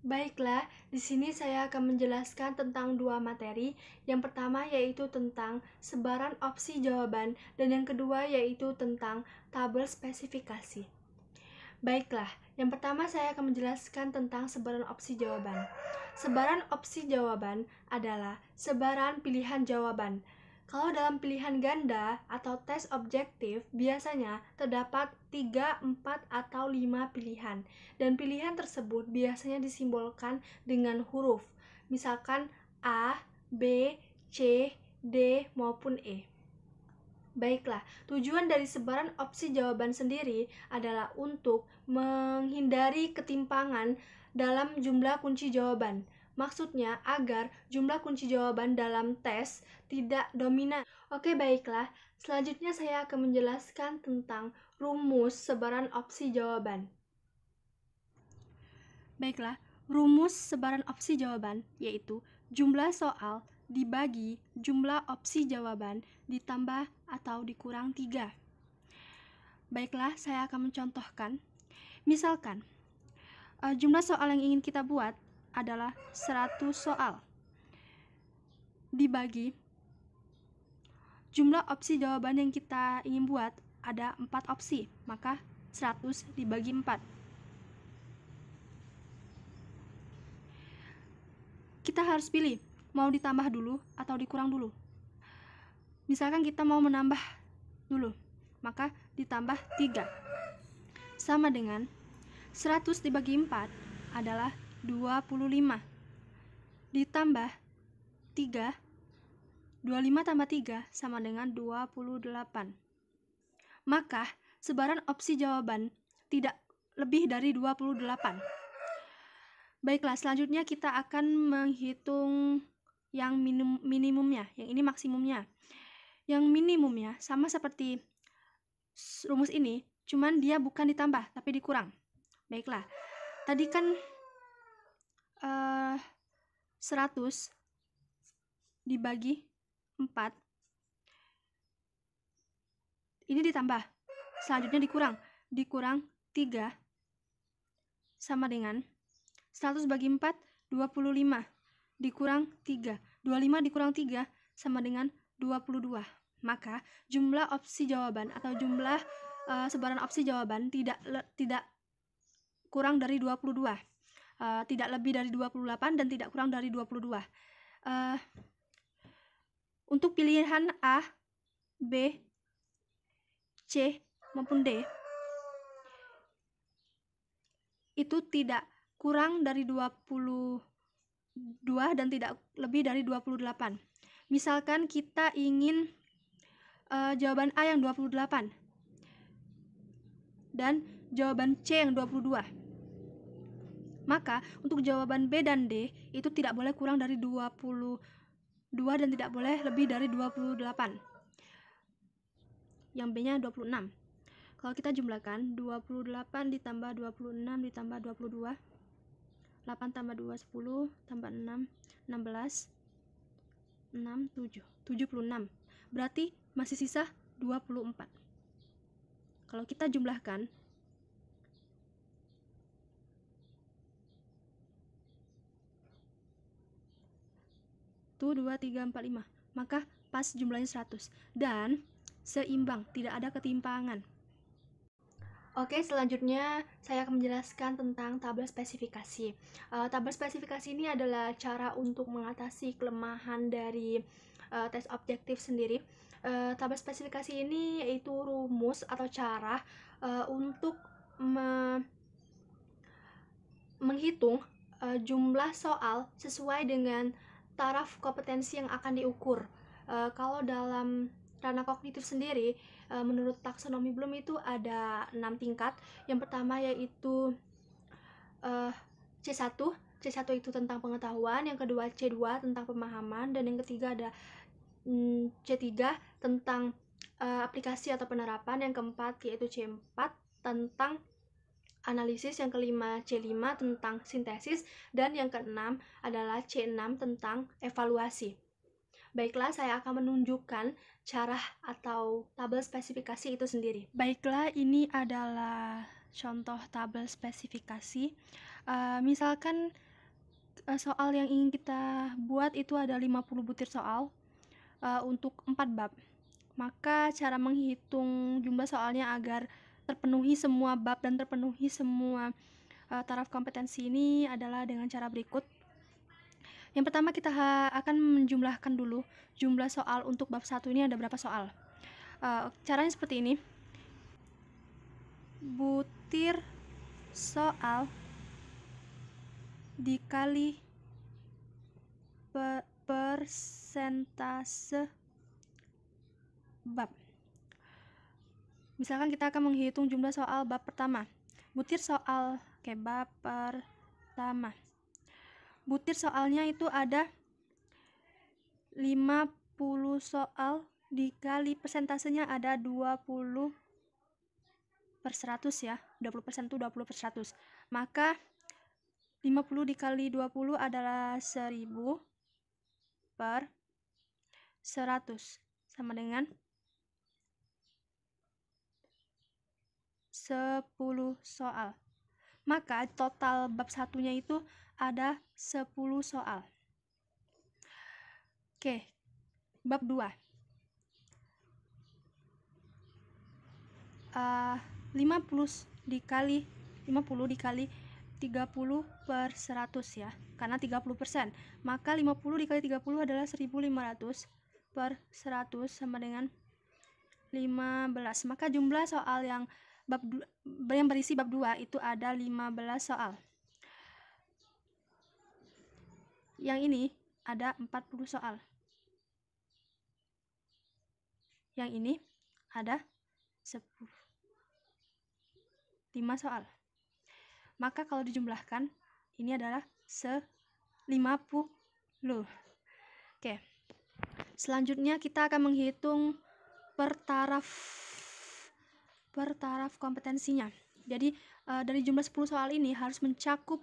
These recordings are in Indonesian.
Baiklah, di sini saya akan menjelaskan tentang dua materi. Yang pertama yaitu tentang sebaran opsi jawaban, dan yang kedua yaitu tentang tabel spesifikasi. Baiklah, yang pertama saya akan menjelaskan tentang sebaran opsi jawaban. Sebaran opsi jawaban adalah sebaran pilihan jawaban. Kalau dalam pilihan ganda atau tes objektif, biasanya terdapat 3, 4, atau 5 pilihan. Dan pilihan tersebut biasanya disimbolkan dengan huruf, misalkan A, B, C, D, maupun E. Baiklah, tujuan dari sebaran opsi jawaban sendiri adalah untuk menghindari ketimpangan dalam jumlah kunci jawaban. Maksudnya agar jumlah kunci jawaban dalam tes tidak dominan. Oke, baiklah. Selanjutnya saya akan menjelaskan tentang rumus sebaran opsi jawaban. Baiklah, rumus sebaran opsi jawaban yaitu jumlah soal dibagi jumlah opsi jawaban ditambah atau dikurang 3. Baiklah, saya akan mencontohkan. Misalkan, jumlah soal yang ingin kita buat adalah 100 soal. Dibagi jumlah opsi jawaban yang kita ingin buat ada 4 opsi, maka 100 dibagi 4. Kita harus pilih, mau ditambah dulu atau dikurang dulu. Misalkan kita mau menambah dulu, maka ditambah 3. Sama dengan 100 dibagi 4 adalah 25. Ditambah 3, 25 tambah 3 sama dengan 28. Maka sebaran opsi jawaban tidak lebih dari 28. Baiklah, selanjutnya kita akan menghitung yang minimumnya, yang ini maksimumnya. Yang minimumnya sama seperti rumus ini, cuman dia bukan ditambah tapi dikurang. Baiklah, tadi kan 100 dibagi 4, ini ditambah, selanjutnya dikurang 3 sama dengan 100 bagi 4, 25, dikurang 3, 25 dikurang 3 sama dengan 22. Maka jumlah opsi jawaban atau jumlah sebaran opsi jawaban tidak kurang dari 22, tidak lebih dari 28 dan tidak kurang dari 22. Untuk pilihan A, B, C, maupun D, itu tidak kurang dari 22 dan tidak lebih dari 28. Misalkan kita ingin jawaban A yang 28 dan jawaban C yang 22. Maka untuk jawaban B dan D itu tidak boleh kurang dari 22 dan tidak boleh lebih dari 28. Yang B-nya 26. Kalau kita jumlahkan 28 ditambah 26 ditambah 22, 8 tambah 2 10 tambah 6 16, 6 7 76. Berarti masih sisa 24. Kalau kita jumlahkan 2 3 4 5, maka pas jumlahnya 100 dan seimbang, tidak ada ketimpangan. Oke, selanjutnya saya akan menjelaskan tentang tabel spesifikasi. Tabel spesifikasi ini adalah cara untuk mengatasi kelemahan dari tes objektif sendiri. Tabel spesifikasi ini yaitu rumus atau cara untuk menghitung jumlah soal sesuai dengan taraf kompetensi yang akan diukur. Kalau dalam ranah kognitif sendiri, menurut taksonomi Bloom itu ada 6 tingkat. Yang pertama yaitu C1. C1 itu tentang pengetahuan, yang kedua C2 tentang pemahaman, dan yang ketiga ada C3 tentang aplikasi atau penerapan, yang keempat yaitu C4 tentang analisis, yang kelima C5 tentang sintesis, dan yang keenam adalah C6 tentang evaluasi. Baiklah, saya akan menunjukkan cara atau tabel spesifikasi itu sendiri. Baiklah, ini adalah contoh tabel spesifikasi. Misalkan soal yang ingin kita buat itu ada 50 butir soal untuk 4 bab. Maka cara menghitung jumlah soalnya agar terpenuhi semua bab dan terpenuhi semua taraf kompetensi ini adalah dengan cara berikut. Yang pertama kita akan menjumlahkan dulu jumlah soal untuk bab 1 ini ada berapa soal. Caranya seperti ini. Butir soal dikali persentase bab. Misalkan kita akan menghitung jumlah soal bab pertama. Butir soal bab pertama. Butir soalnya itu ada 50 soal dikali persentasenya ada 20/100 ya. 20% itu 20/100. Maka 50 dikali 20 adalah 1000 per 100 sama dengan 10 soal. Maka total bab satunya itu ada 10 soal. Oke, bab 2. 50 dikali 30/100 ya, karena 30%. Maka 50 dikali 30 adalah 1500 per 100 sama dengan 15. Maka jumlah soal yang berisi bab 2 itu ada 15 soal. Yang ini ada 40 soal. Yang ini ada 5 soal. Maka kalau dijumlahkan ini adalah 50. Oke. Selanjutnya kita akan menghitung per taraf kompetensinya. Jadi dari jumlah 10 soal ini harus mencakup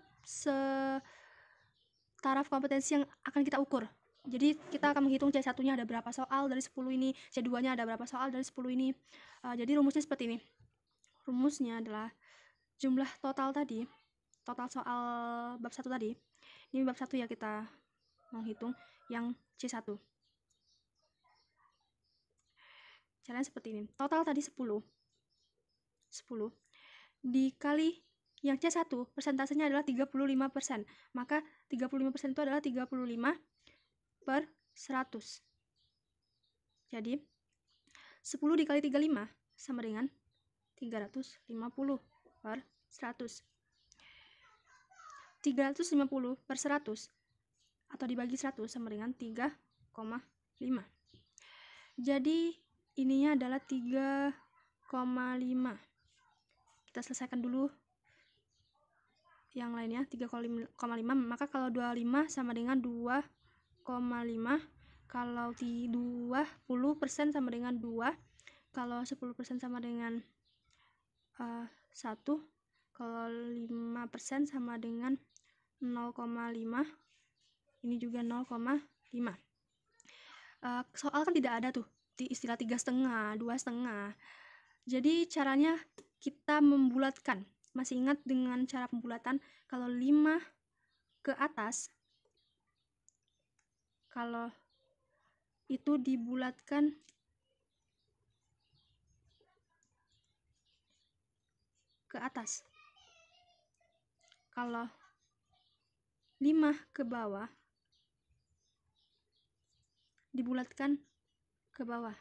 taraf kompetensi yang akan kita ukur. Jadi kita akan menghitung C1-nya ada berapa soal dari 10 ini, C2-nya ada berapa soal dari 10 ini. Jadi rumusnya seperti ini. Rumusnya adalah jumlah total tadi, total soal bab 1 tadi. Ini bab 1 ya, kita menghitung yang C1. Caranya seperti ini. Total tadi 10 dikali yang C1, persentasenya adalah 35%. Maka 35% itu adalah 35/100. Jadi 10 dikali 35 sama dengan 350/100. 350/100 atau dibagi 100 sama dengan 3,5. Jadi ininya adalah 3,5. Kita selesaikan dulu yang lainnya. 3,5. Maka kalau 25 sama dengan 2,5. Kalau 20% sama dengan 2. Kalau 10% sama dengan 1. Kalau 5% sama dengan 0,5. Ini juga 0,5. Soal kan tidak ada tuh di istilah 3,5, 2,5. Jadi caranya kita membulatkan. Masih ingat dengan cara pembulatan? Kalau 5 ke atas, kalau itu dibulatkan ke atas. Kalau 5 ke bawah, dibulatkan ke bawah.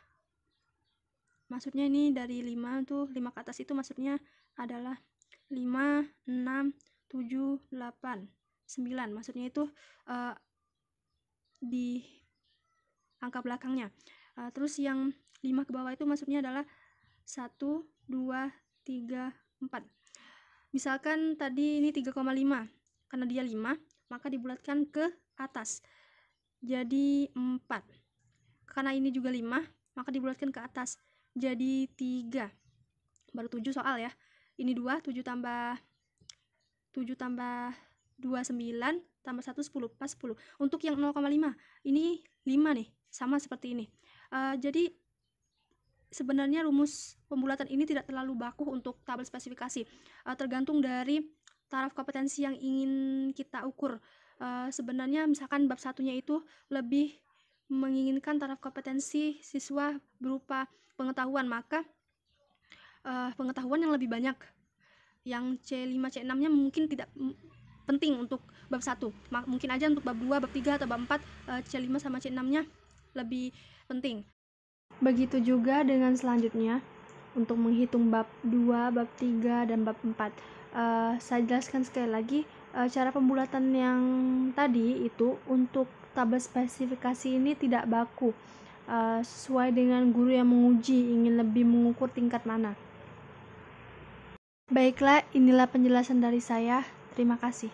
Maksudnya ini dari 5 tuh, 5 ke atas itu maksudnya adalah 5, 6, 7, 8, 9. Maksudnya itu di angka belakangnya. Terus yang 5 ke bawah itu maksudnya adalah 1, 2, 3, 4. Misalkan tadi ini 3,5. Karena dia 5, maka dibulatkan ke atas. Jadi 4. Karena ini juga 5, maka dibulatkan ke atas. Jadi 3. Baru 7 soal ya. Ini 2, 7 tambah 2, 9, tambah 1, 10. Pas 10. Untuk yang 0,5, ini 5 nih. Sama seperti ini. Jadi sebenarnya rumus pembulatan ini tidak terlalu baku untuk tabel spesifikasi. Tergantung dari taraf kompetensi yang ingin kita ukur. Sebenarnya misalkan bab satunya itu lebih menginginkan taraf kompetensi siswa berupa pengetahuan, maka pengetahuan yang lebih banyak. Yang C5, C6-nya mungkin tidak penting untuk bab 1. Mungkin aja untuk bab 2, bab 3 atau bab 4 C5 sama C6-nya lebih penting. Begitu juga dengan selanjutnya untuk menghitung bab 2, bab 3 dan bab 4. Saya jelaskan sekali lagi, cara pembulatan yang tadi itu untuk tabel spesifikasi ini tidak baku, sesuai dengan guru yang menguji ingin lebih mengukur tingkat mana. Baiklah, inilah penjelasan dari saya. Terima kasih.